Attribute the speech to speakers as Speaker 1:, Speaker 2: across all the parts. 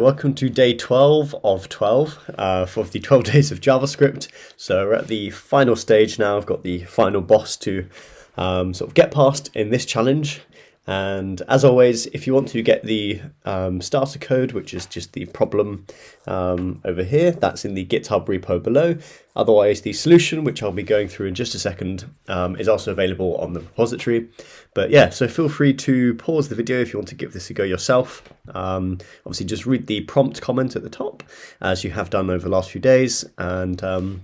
Speaker 1: Welcome to day 12 of 12 for the 12 days of JavaScript. So we're at the final stage now. I've got the final boss to sort of get past in this challenge. And as always, if you want to get the starter code, which is just the problem over here, that's in the GitHub repo below. Otherwise, the solution, which I'll be going through in just a second, is also available on the repository. But yeah, so feel free to pause the video if you want to give this a go yourself. Obviously, just read the prompt comment at the top, as you have done over the last few days, and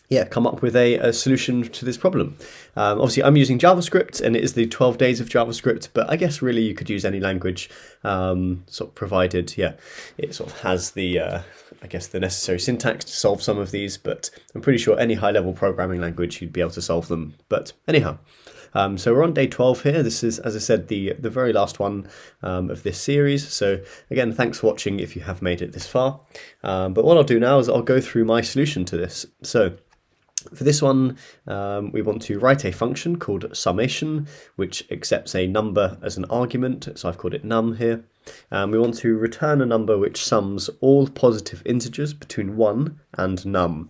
Speaker 1: yeah, come up with a solution to this problem. Obviously, I'm using JavaScript, and it is the 12 days of JavaScript, but I guess really you could use any language, sort of provided, yeah, it sort of has the, I guess, the necessary syntax to solve some of these, but I'm pretty sure any high-level programming language you'd be able to solve them. But anyhow, so we're on day 12 here. This is, as I said, the very last one of this series. So again, thanks for watching if you have made it this far. But what I'll do now is I'll go through my solution to this. So for this one, we want to write a function called summation, which accepts a number as an argument. So I've called it num here. We want to return a number which sums all positive integers between 1 and num.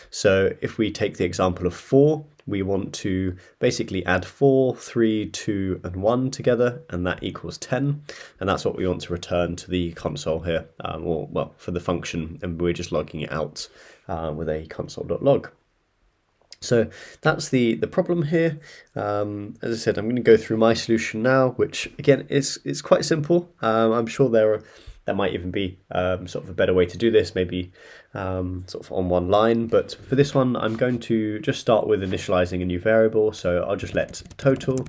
Speaker 1: So if we take the example of 4, we want to basically add 4, 3, 2, and 1 together, and that equals 10. And that's what we want to return to the console here, or well, for the function, and we're just logging it out with a console.log. So that's the problem here. As I said, I'm going to go through my solution now, which again is quite simple. I'm sure there might even be sort of a better way to do this, maybe sort of on one line. But for this one, I'm going to just start with initializing a new variable. So I'll just let total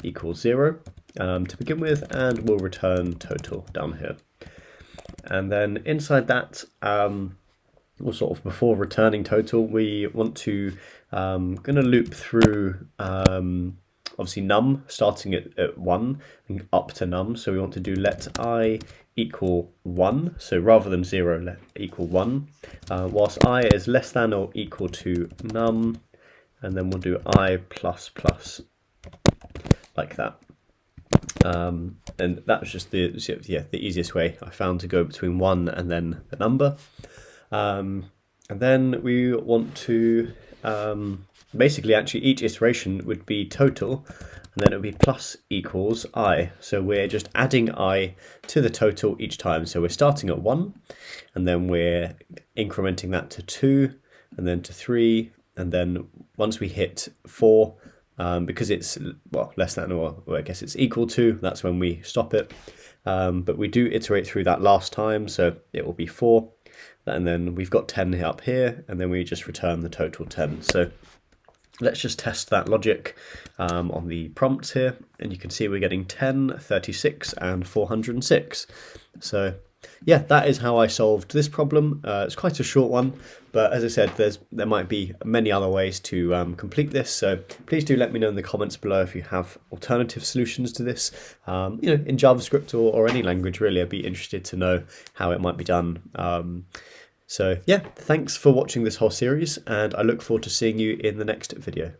Speaker 1: equals 0 to begin with, and we'll return total down here. And then inside that, or sort of before returning total, we want to going to loop through obviously num, starting at 1 and up to num. So we want to do let I equal 1. So rather than 0, let equal 1. Whilst I is less than or equal to num, and then we'll do I plus plus like that. And that was just the easiest way I found to go between 1 and then the number. And then we want to basically actually each iteration would be total, and then it would be plus equals I. So we're just adding I to the total each time. So we're starting at 1, and then we're incrementing that to 2, and then to 3, and then once we hit 4, because it's well less than or I guess it's equal to, that's when we stop it. But we do iterate through that last time, so it will be 4. And then we've got 10 up here, and then we just return the total 10. So let's just test that logic on the prompts here, and you can see we're getting 10, 36, and 406. So yeah, that is how I solved this problem. It's quite a short one, but as I said, there might be many other ways to complete this. So please do let me know in the comments below if you have alternative solutions to this. In JavaScript or any language really, I'd be interested to know how it might be done. So yeah, thanks for watching this whole series, and I look forward to seeing you in the next video.